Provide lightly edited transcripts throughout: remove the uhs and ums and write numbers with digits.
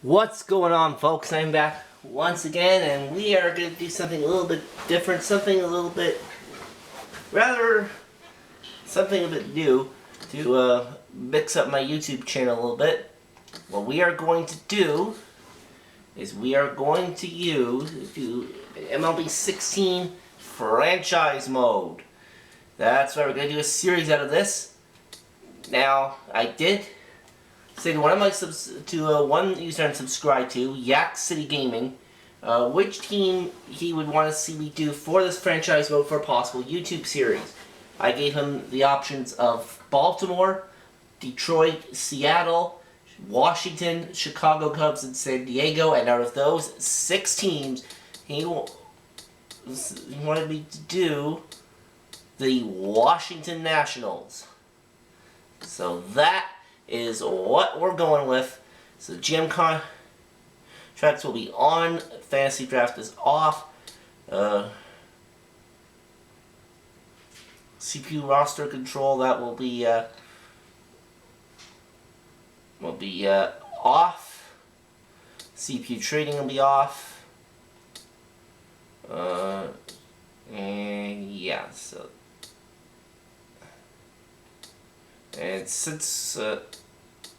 What's going on, folks? I'm back once again, and we are going to do something a little bit different, something a little bit, rather, something a bit new to mix up my YouTube channel a little bit. What we are going to do is we are going to do MLB 16 franchise mode. That's why we're going to do a series out of this. Now, I did say to one of my one user I'm subscribed to, Yak City Gaming, which team he would want to see me do for this franchise mode for a possible YouTube series. I gave him the options of Baltimore, Detroit, Seattle, Washington, Chicago Cubs, and San Diego, and out of those 6 teams, he wanted me to do the Washington Nationals. So that is what we're going with. So GM contracts will be on, fantasy draft is off, CPU roster control, that will be off. CPU trading will be off. And yeah, so. And since,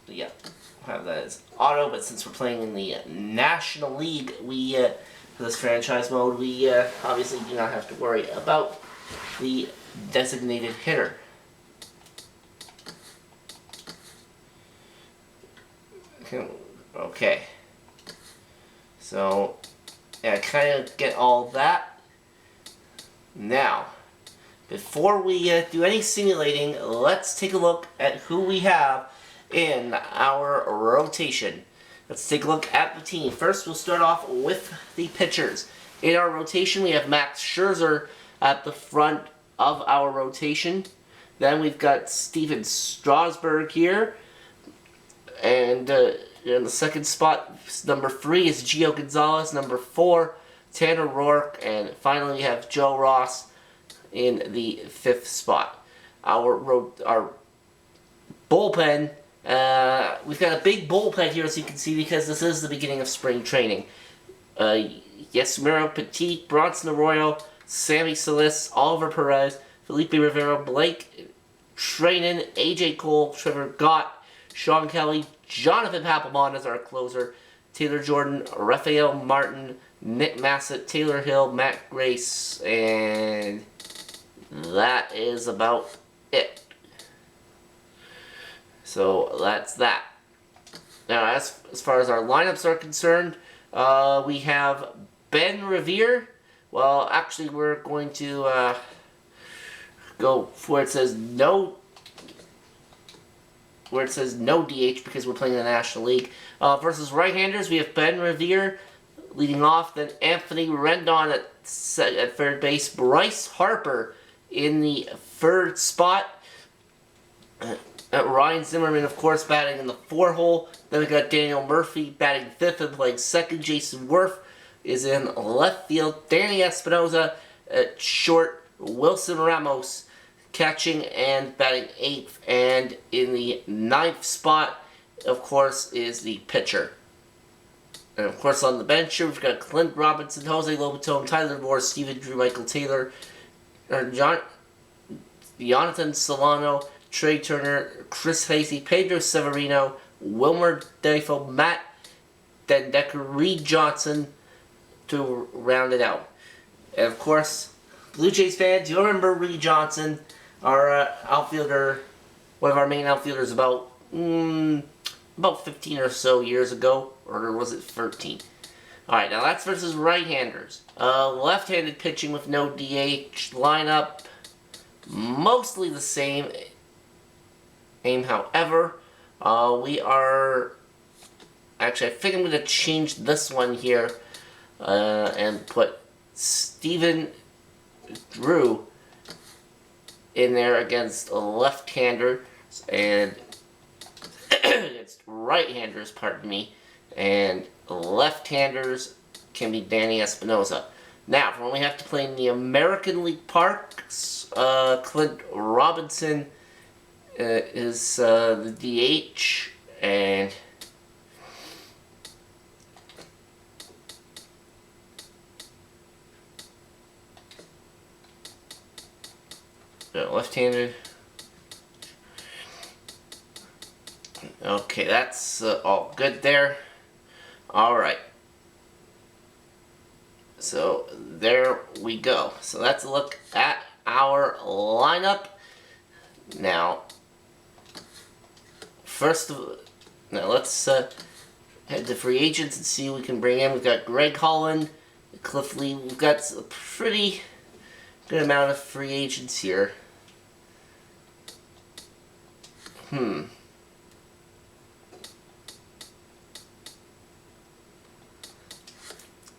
yeah, we'll have that as auto, but since we're playing in the National League, for this franchise mode, we obviously do not have to worry about the designated hitter. Okay. So, yeah, kind of get all that. Now, before we do any simulating, let's take a look at who we have in our rotation. Let's take a look at the team. First, we'll start off with the pitchers. In our rotation, we have Max Scherzer at the front of our rotation. Then we've got Steven Strasburg here. And in the second spot, number 3 is Gio Gonzalez. Number 4, Tanner Roark. And finally, we have Joe Ross in the 5th spot. Our bullpen, we've got a big bullpen here, as you can see, because this is the beginning of spring training. Yasmiro Petit, Bronson Arroyo, Sammy Solis, Oliver Perez, Felipe Rivera, Blake Treinen, AJ Cole, Trevor Gott, Sean Kelly, Jonathan Papelbon as our closer, Taylor Jordan, Rafael Martin, Nick Massett, Taylor Hill, Matt Grace, and that is about it. So that's that. Now, as far as our lineups are concerned, we have Ben Revere. Well, actually, we're going to go where it says no. Where it says no DH because we're playing in the National League. Versus right-handers, we have Ben Revere leading off, then Anthony Rendon at third base, Bryce Harper in the 3rd spot. Ryan Zimmerman, of course, batting in the 4 hole. Then we got Daniel Murphy batting 5th and playing 2nd. Jason Worth is in left field. Danny Espinosa at short. Wilson Ramos catching and batting 8th. And in the 9th spot, of course, is the pitcher. And of course, on the bench here, we've got Clint Robinson, Jose Lobaton, Tyler Moore, Stephen Drew, Michael Taylor, Jonathan Solano, Trey Turner, Chris Hasey, Pedro Severino, Wilmer Defoe, Matt Dendecker, Reed Johnson to round it out. And of course, Blue Jays fans, you remember Reed Johnson, our outfielder, one of our main outfielders about 15 or so years ago, or was it 13? Alright, now that's versus right-handers. Left-handed pitching with no DH lineup, mostly the same. However, we are... Actually, I think I'm going to change this one here and put Stephen Drew in there against a left-hander and against right-handers, pardon me, and left-handers can be Danny Espinosa. Now, for when we have to play in the American League Parks, Clint Robinson is the DH, and Left-handed. Okay, that's all good there. Alright. So, there we go. So, let's look at our lineup. Now, now let's head to free agents and see who we can bring in. We've got Greg Holland, Cliff Lee. We've got a pretty good amount of free agents here.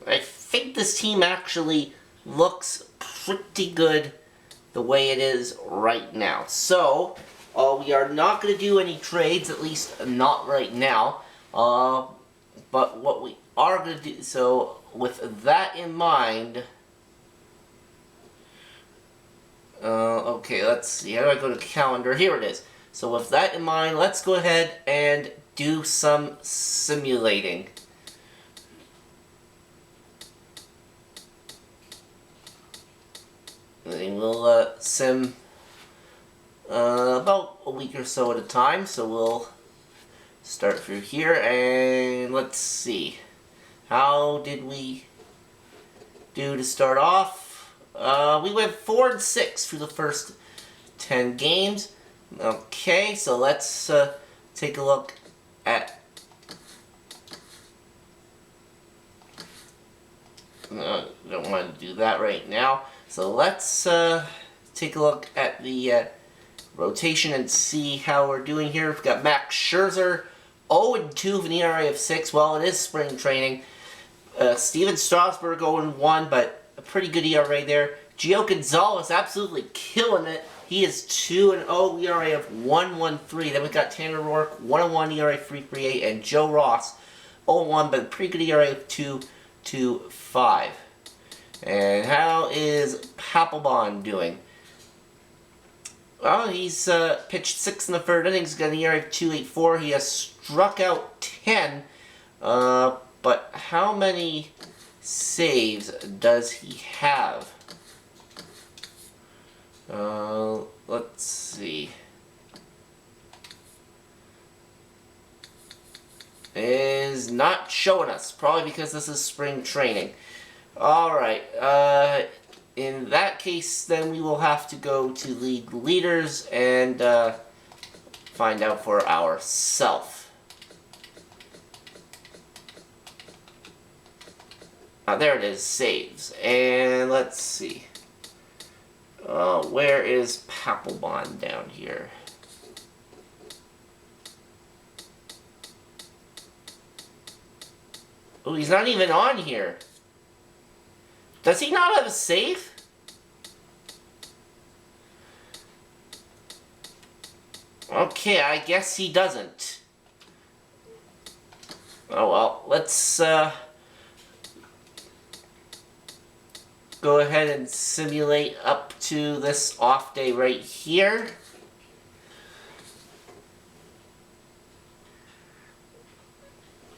I think this team actually looks pretty good the way it is right now. So, we are not going to do any trades, at least not right now. But what we are going to do, so with that in mind, okay, let's see, how do I go to calendar? Here it is. So with that in mind, let's go ahead and do some simulating. And we'll sim about a week or so at a time, so we'll start through here, and let's see. How did we do to start off? We went 4-6 through the first 10 games. Okay, so let's take a look at... don't want to do that right now. So let's take a look at the rotation and see how we're doing here. We've got Max Scherzer, 0-2 with an ERA of 6. Well, it is spring training. Steven Strasburg 0-1, but a pretty good ERA there. Gio Gonzalez absolutely killing it. He is 2-0, ERA of 1.13. Then we've got Tanner Roark, 1-1, ERA 3.38, and Joe Ross, 0-1, but a pretty good ERA of 2.25. And how is Papelbon doing? Well, he's pitched 6 in the third innings. He's got an ERA of 2.84. He has struck out 10. But how many saves does he have? Let's see. Is not showing us. Probably because this is spring training. Alright, in that case, then we will have to go to league leaders and find out for ourselves. There it is, saves. And let's see. Where is Papelbon down here? Oh, he's not even on here. Does he not have a save? Okay, I guess he doesn't. Oh well, let's go ahead and simulate up to this off day right here.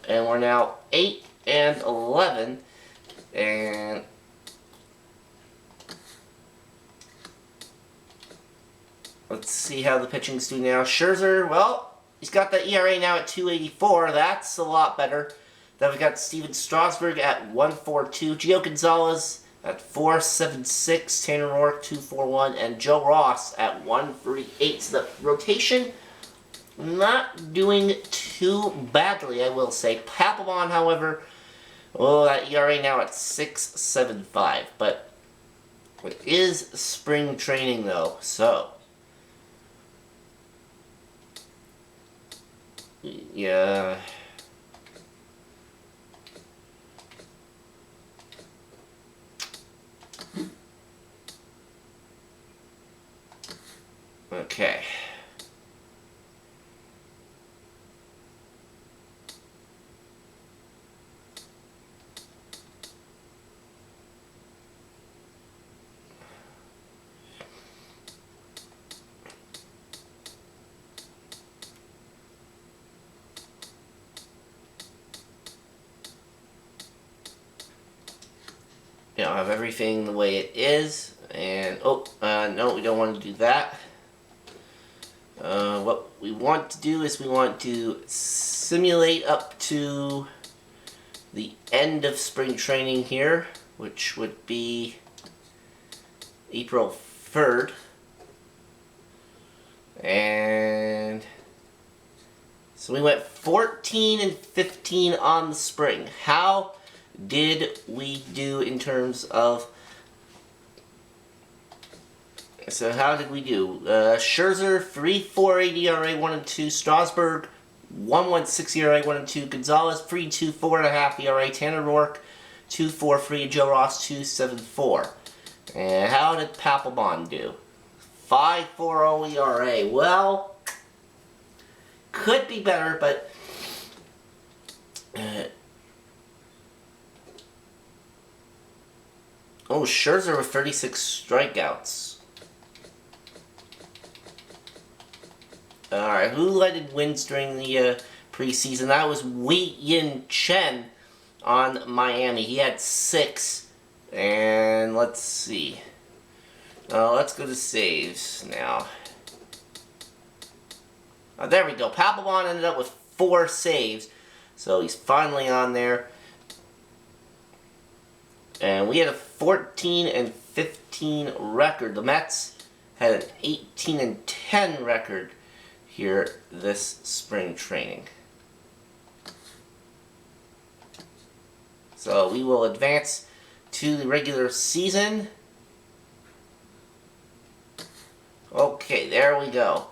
And we're now 8-11, and let's see how the pitching's doing now. Scherzer, well, he's got the ERA now at 2.84. That's a lot better. Then we've got Steven Strasburg at 1.42. Gio Gonzalez at 4.76. Tanner Roark 2.41. And Joe Ross at 1.38. So the rotation not doing too badly, I will say. Papelbon, however, oh, that ERA now at 6.75. But it is spring training, though, so... yeah. Okay. You know, have everything the way it is, And, no, we don't want to do that. What we want to do is we want to simulate up to the end of spring training here, which would be April 3rd. And so we went 14 and 15 on the spring. How did we do in terms of... So how did we do? Scherzer 3.48 ERA 1 and 2. Strasburg 1.16 ERA 1 and 2. Gonzalez 3.2 4.5 ERA. Tanner Rourke 2.43. Joe Ross 2.74. And how did Papelbon do? 5.40 ERA. Well, could be better, but Scherzer with 36 strikeouts. Alright, who led wins during the preseason? That was Wei Yin Chen on Miami. He had 6. And let's see. Let's go to saves now. There we go. Papelbon ended up with 4 saves. So he's finally on there. And we had a 14 and 15 record. The Mets had an 18 and 10 record here this spring training. So we will advance to the regular season. Okay, there we go.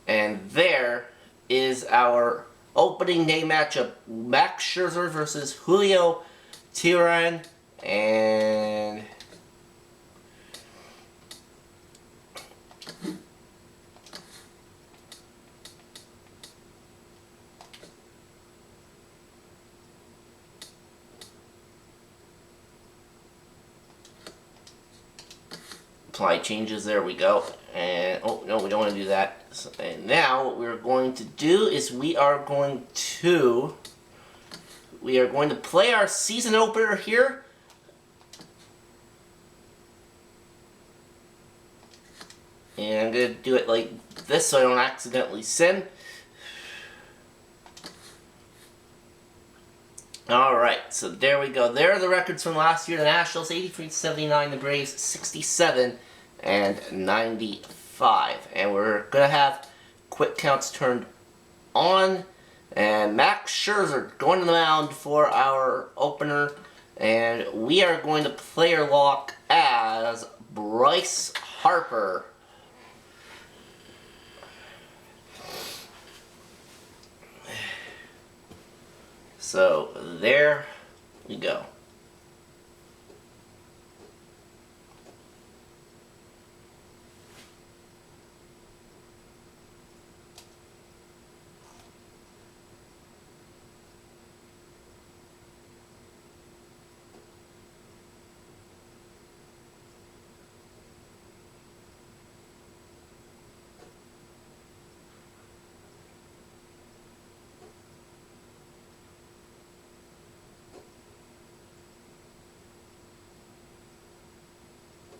And there is our opening day matchup. Max Scherzer versus Julio Teheran. And apply changes, there we go. And oh no, we don't want to do that. So, and now what we're going to do is we are going to play our season opener here. And I'm going to do it like this so I don't accidentally send. Alright, so there we go. There are the records from last year. The Nationals 83-79, the Braves 67 and 95. And we're going to have quick counts turned on. And Max Scherzer going to the mound for our opener. And we are going to player lock as Bryce Harper. So, there we go.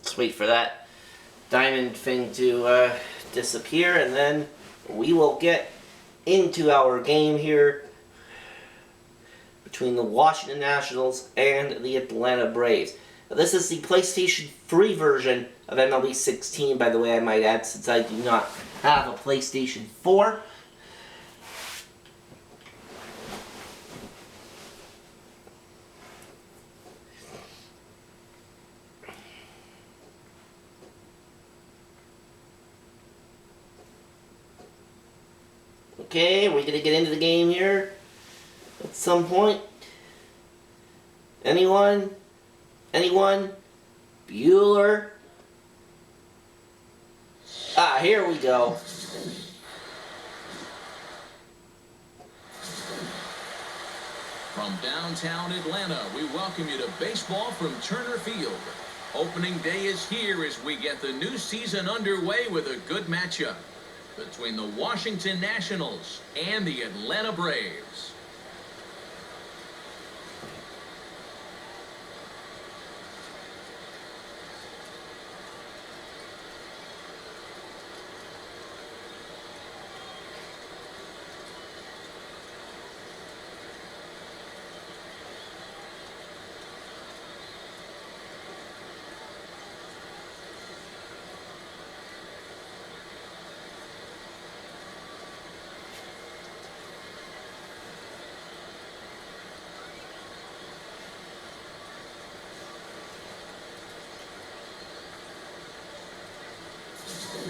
Let's wait for that diamond thing to disappear, and then we will get into our game here between the Washington Nationals and the Atlanta Braves. Now, this is the PlayStation 3 version of MLB 16, by the way, I might add, since I do not have a PlayStation 4. Okay, we're gonna get into the game here at some point. Anyone? Anyone? Bueller? Ah, here we go. From downtown Atlanta, we welcome you to baseball from Turner Field. Opening day is here as we get the new season underway with a good matchup between the Washington Nationals and the Atlanta Braves.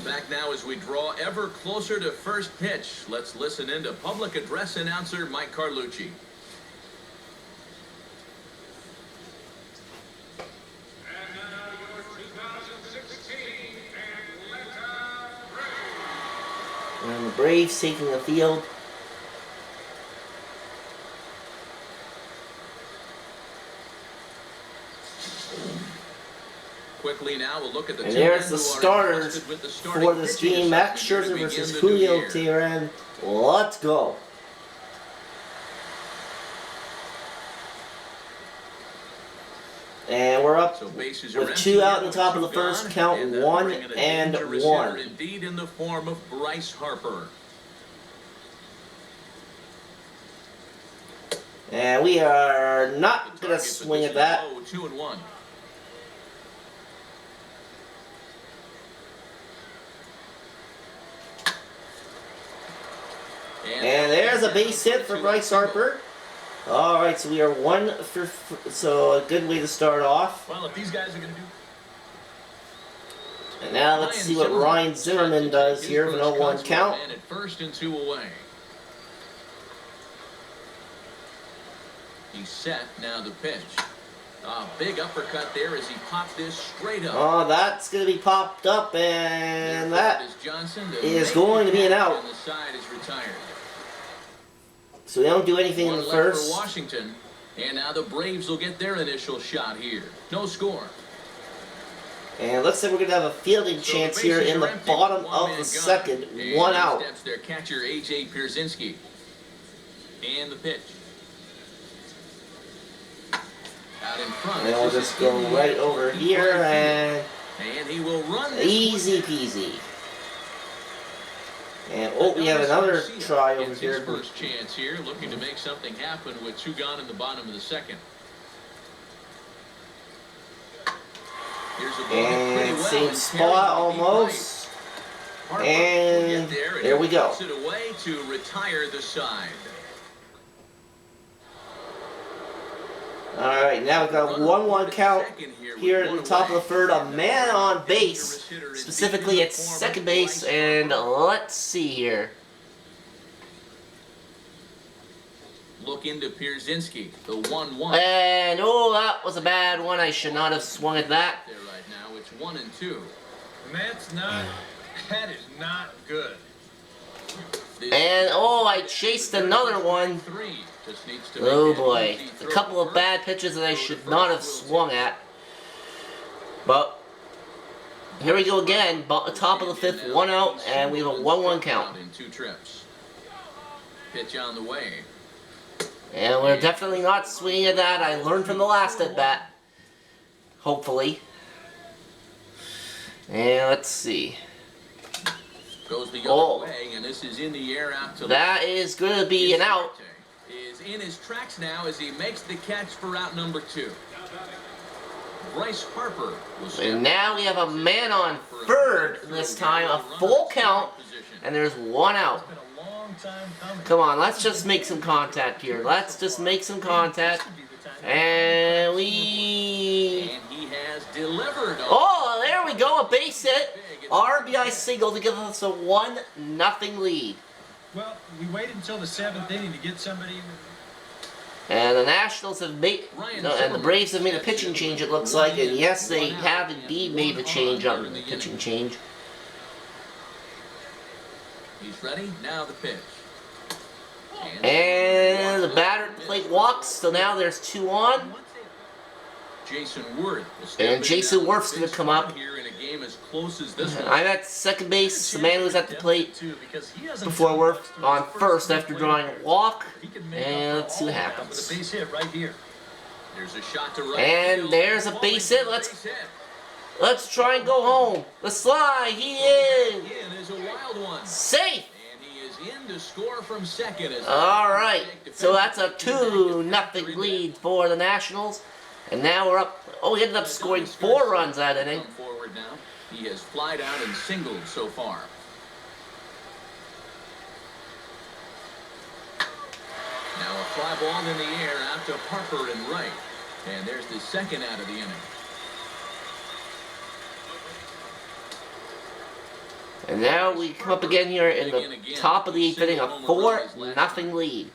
Back now as we draw ever closer to first pitch. Let's listen in to public address announcer Mike Carlucci. And now your 2016 Atlanta Braves. And the Braves taking the field. Quickly now, we'll look at the And two there's men the who are starters entrusted with the starting for this pitching game. Max assignment Scherzer here to versus begin the new Julio year. Teheran. Let's go. And we're up So bases are with empty 2 out here in the top of with the two first. gone, Count and 1 bringing a and dangerous 1. hitter indeed in the form of Bryce Harper. And we are The not going to target swing at position that. low, 2-1. And there's a base hit for Bryce Harper. Alright, so we are 1 for... So a good way to start off. Well, if these guys are going to do... And now let's see what Ryan Zimmerman does here with an 0-1 count. And at first and 2 away. He's set, now the pitch. Big uppercut there as he popped this straight up. Oh, that's going to be popped up, and that is Johnson is going to be an out. And the side is retired. So they don't do anything in One the left for first. Washington, and now the Braves will get their initial shot here. No score. And it looks like we're going to have a fielding So chance the here bases in are the empty, bottom one of man the gone. second. And 1 in out. steps their catcher, A.J. Pierzynski. And the pitch. Out in front. And we'll This just is go in the right air. over Deep here, right and field. And he will run this easy one. peasy. And oh, we have another try over It's here. his first chance here, looking to make something happen with 2 gone in the bottom of the second. Here's a ball hit pretty And well same and spot carried to deep almost. right. Harper will And get there we he go. puts it away to retire the side. Alright, now we've got a 1-1 count here at the top of the third. A man on base, specifically at second base, and let's see here. Look into Pierzynski, the 1-1. And oh, that was a bad one. I should not have swung at that. There right now, it's 1-2. That is not good. And oh, I chased another one. Just needs to Oh make that boy, easy a throw couple of first. bad pitches that I should not have swung at. But here we go again. Top of the fifth, 1 out, and we have a 1-1 count. In 2 trips. Pitch on the way. And we're definitely not swinging at that. I learned from the last at bat. Hopefully. And let's see. Goes the other Oh. way, and this is in the air out to That is going to be an out. Is in his tracks now as he makes the catch for out number 2. Bryce Harper will step And now we have a man on third this time, a full count, and there's 1 out. Been a long time coming. Come on, let's just make some contact here. Let's just make some contact. And we... And he has delivered. Oh, there we go, a base hit. RBI single to give us a 1-0 lead. Well, we waited until the 7th inning to get somebody. And the Nationals have made, no, and the Braves have made a pitching change, it looks like. And yes, they have indeed made the change on the pitching change. He's ready. Now the pitch. And the batter at the plate walks, so now there's 2 on. Jason Worth will step And in Jason now. Worth's gonna Big come spot up. here in a game as close as this one. I'm at second base, the man who's at the plate before Worth on first after drawing a walk. And let's see what happens. With a base hit right here. There's a shot to right And field. there's a base hit. Base hit. Let's try and go home. The slide, he is In is a wild one. safe. And he is in to score from second. As Alright, so that's a 2-0 lead for the Nationals. And now we're up, oh, we ended up scoring 4 runs that inning. Come forward now. He has flied out and singled so far. Now a fly ball in the air out to Harper and right. And there's the second out of the inning. And now we come up again here in the top of the 8th inning, a 4-0 lead.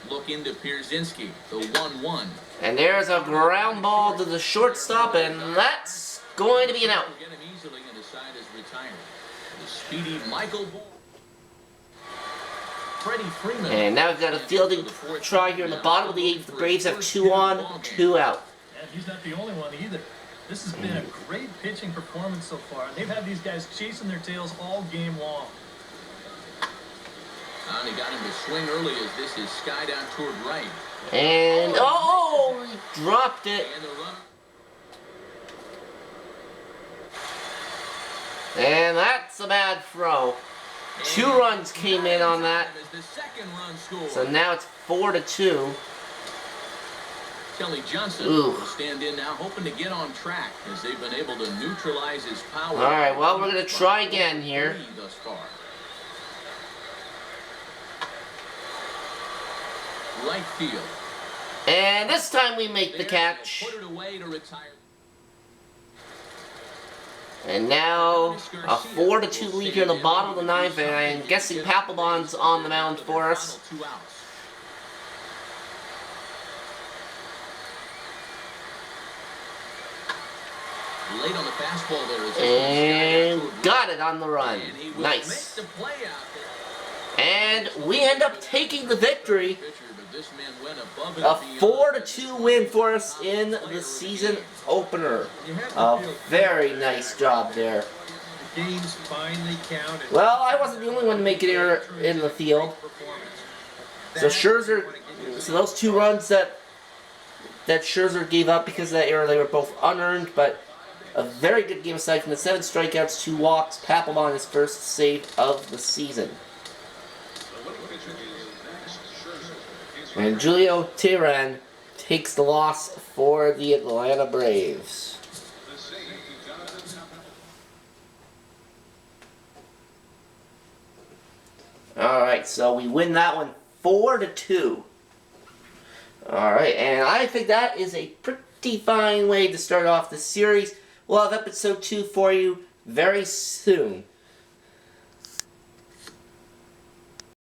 Look into Pierzynski, the 1-1. And there's a ground ball to the shortstop, and that's going to be an out. Get him easily, and his side is retired. The speedy Michael Bull. Freddie Freeman. And now we've got a fielding try here in the bottom of the 8th. The Braves have 2 on, 2 out. And he's not the only one either. This has been a great pitching performance so far. They've had these guys chasing their tails all game long. And he got him to swing early as this is sky down toward right. And, oh, he dropped it. And the run. And that's a bad throw. 2 runs came in on that. So now it's 4-2. Kelly Johnson Ooh. will stand in now, hoping to get on track as they've been able to neutralize his power. All right, well, we're going to try again here. Thus far. Right field. And this time we make the catch. Put it away to retire. And now a 4-2 lead here in the bottom of the 9th, and I'm guessing Papelbon's on the mound for us. Late on the fastball there. And got it on the run. Nice. And we end up taking the victory. A 4-2 win for us in the season opener. A very nice job there. The game's finally counted. Well, I wasn't the only one to make an error in the field. So Scherzer, so those 2 runs that Scherzer gave up because of that error, they were both unearned, but a very good game aside from the 7 strikeouts, 2 walks. Papelbon his first save of the season. And Julio Teheran takes the loss for the Atlanta Braves. Alright, so we win that one 4-2. Alright, and I think that is a pretty fine way to start off the series. We'll have episode 2 for you very soon.